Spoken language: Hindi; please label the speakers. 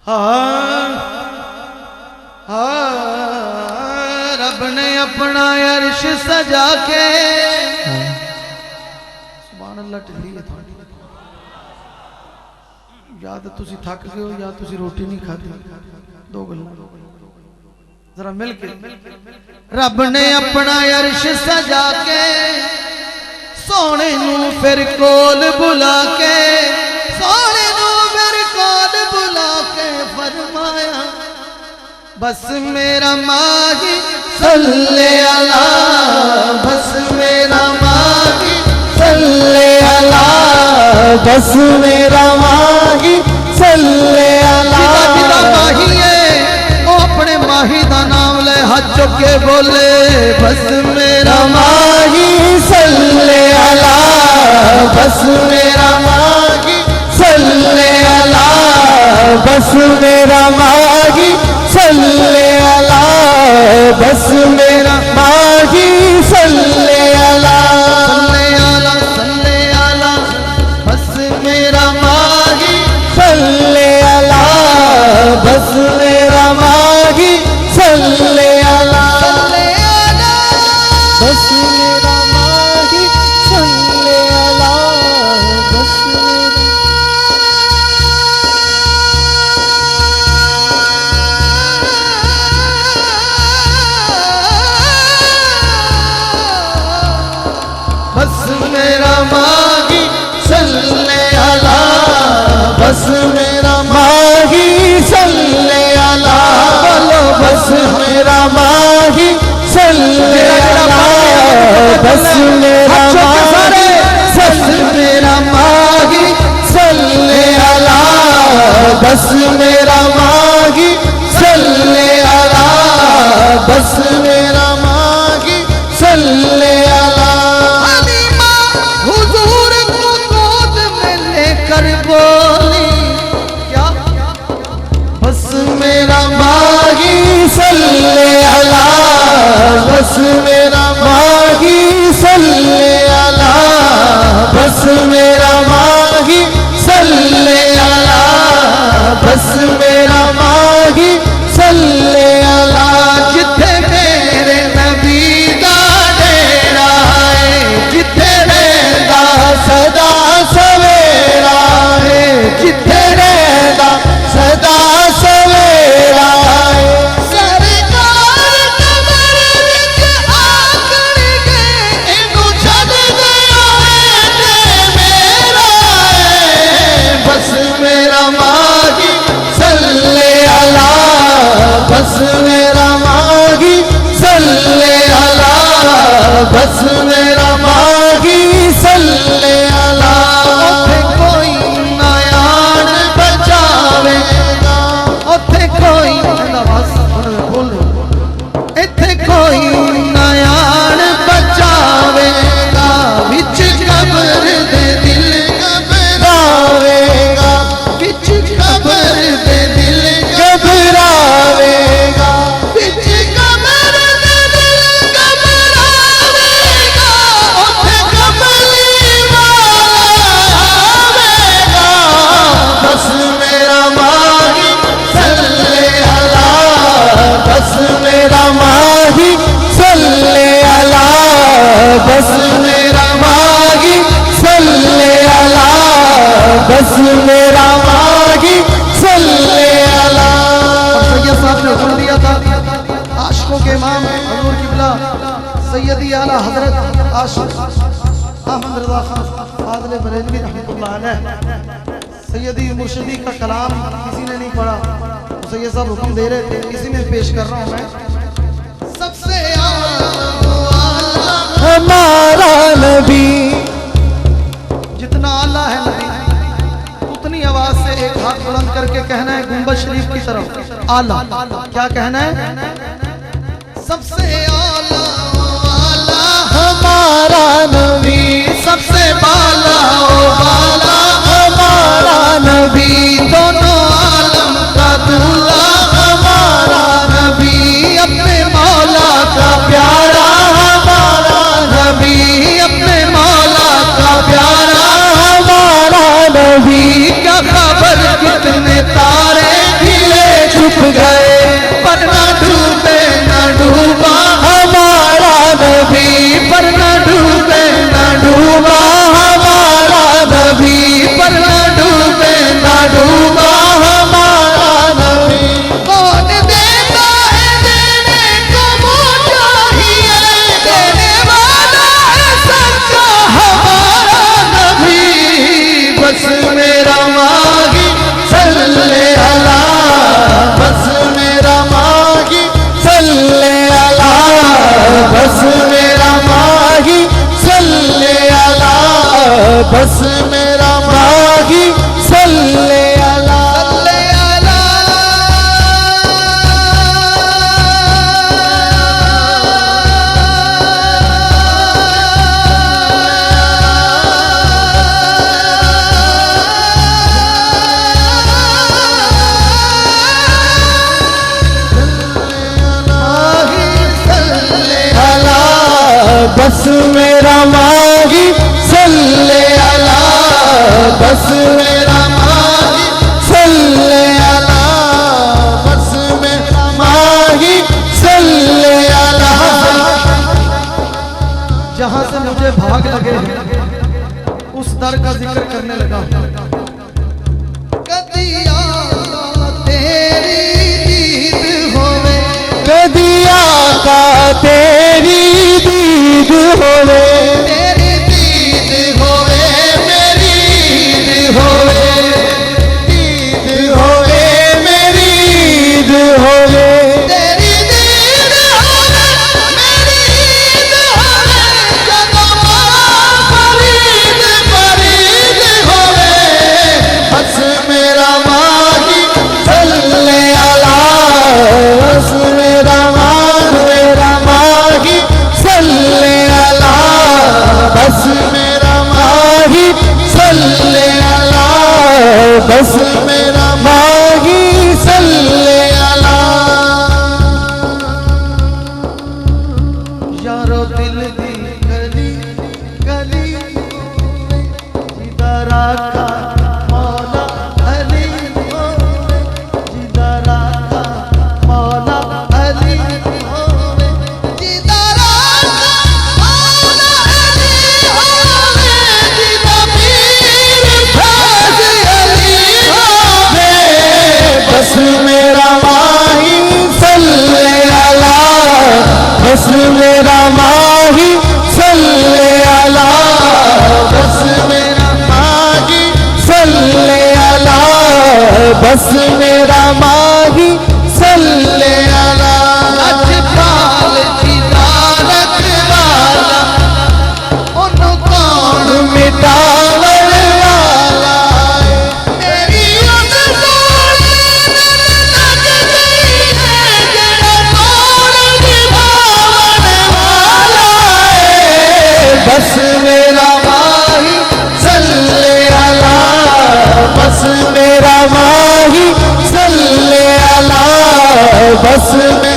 Speaker 1: रब ने अपना अर्श सजा के सुभान अल्लाह ढिली है थोड़ी या तो तुसी थक गए हो या तुसी रोटी नहीं खाती दो गल जरा मिल के रब ने अपना अर्श सजा के सोने नू फिर कोल बुला के सोने नू फिर कोल बुला के फरमाया बस मेरा माही सल्ले अला बस मेरा माही सल्ले अला
Speaker 2: बस मेरा माही सल्ले अला
Speaker 1: जिदा माही है वो अपने माही दा नाम ले हाथ चुक के बोले बस मेरा
Speaker 2: माही सल्ले अला बस मेरा माही सल्ले अला बस मेरा माही सल्ले अला बस मेरा माही सल्ले अला
Speaker 1: सल्ले अला बस मेरा माही
Speaker 2: सल्ले अला बस मेरा माही सल्ले अला बस मेरा माही सल्ले अला बस
Speaker 1: बस मेरा माही सल्ले अला
Speaker 2: बस मेरा माही सल्ले अला बोलो बस मेरा माही सल्ले अला बस मेरा माही मेरा माही सल्ले अला बस मेरा माही सल्ले अला बस मेरा माही सल्ले अला
Speaker 1: हुजूर को गोद में लेकर बोली क्या
Speaker 2: बस मेरा माही सल्ले अला बस मेरा माही सल्ले अला बस मेरा माही सल्ले अला बस मेरा माही सल्ले अला
Speaker 1: जिथे मेरे नबी दा डेरा है जिथे रहंदा
Speaker 2: सदा सवेरा है जिथे रहंदा सदा सवेरा है
Speaker 1: सरकार कबर विच आखण गए इनु छड गया है मेरा है
Speaker 2: बस मेरा माही सल्ले अला बस मेरा माही सल्ले अला बस मेरा माही सल्ले अला
Speaker 1: ओथे कोई नयान बचावेगा ओथे कोई बस बोल इथे कोई नयान बचावेगा विच कबर दे दिल
Speaker 2: घबरावेगा
Speaker 1: विच कबर दे दिल
Speaker 2: घबरावेगा
Speaker 1: विच कबर दे दिल घबरावेगा ओथे कमली वाला आवेगा
Speaker 2: बस मेरा माही सल्ले अला बस मेरा माही सल्ले अला बस मेरा माही सल्ले अला बस मेरा माही सल्ले अला
Speaker 1: सैयद साहब ने हुक्म दिया था आशिकों के इमाम हजूर किबला सैयदी आला हजरत आशिक अहमद रज़ा खान फाज़िल बरेलवी रहमतुल्लाह अलैह सैयदी मुर्शिदी का कलाम किसी ने नहीं पढ़ा तो सैयद साहब हुक्म दे रहे थे इसी में पेश कर रहा हूँ मैं सबसे आला
Speaker 2: हमारा नबी
Speaker 1: जितना आला है नबी उतनी आवाज से एक हाथ बुलंद करके कहना है गुंबद शरीफ की तरफ आला क्या कहना है सबसे आला आला
Speaker 2: हमारा नबी
Speaker 1: सबसे बाला ओ बाला
Speaker 2: हमारा नबी
Speaker 1: दोनों आलम का दूल्हा
Speaker 2: हमारा
Speaker 1: नबी अपने मौला का
Speaker 2: प्यारा हमारा
Speaker 1: नबी अपने मौला का प्यारा
Speaker 2: हमारा नबी
Speaker 1: क्या खबर कितने तारे भी
Speaker 2: बस मेरा माही सल्ले अला, बस मेरा माही सल्ले अला, बस मेरा माही सल्ले अला।
Speaker 1: जहां से मुझे भाग लगे उस दर का जिक्र करने लगा। कदिया तेरी दीद होवे,
Speaker 2: कदिया का तेरी दीद होवे,
Speaker 1: तेरी दीद होवे, मेरी दीद होवे,
Speaker 2: दीद होवे मेरी ईद होवे,
Speaker 1: तेरी दीद होवे, मेरी दीद होवे, जगो फरीद फरीद होवे।
Speaker 2: बस मेरा माही सल्ले अला, बस मेरा माही सल्ले अला, बस मेरा माही सल्ले अला, बस मेरा माही सल्ले अला।
Speaker 1: यारो दिल दी गली गली जिदा राखा मौला अली होवे, जिदा राखा मौला अली होवे, जिदा राखा मौला अली होवे, जिदा पीर फैज अली होवे।
Speaker 2: बस मेरा माही सल्ले अला, बस मेरा माही सल्ले अला, बस मेरा माही सल्ले अला, बस मेरा माही सल्ले अला।
Speaker 1: अजपाल जिदा रखवाला ओनु कौन
Speaker 2: मिटावन वाला
Speaker 1: मेरी उस सोने लग गई है, जड़ा कौन निभावन वाला है।
Speaker 2: बस मेरा माही सल्ले अला, बस मेरा माही सल्ले अला, बस मेरा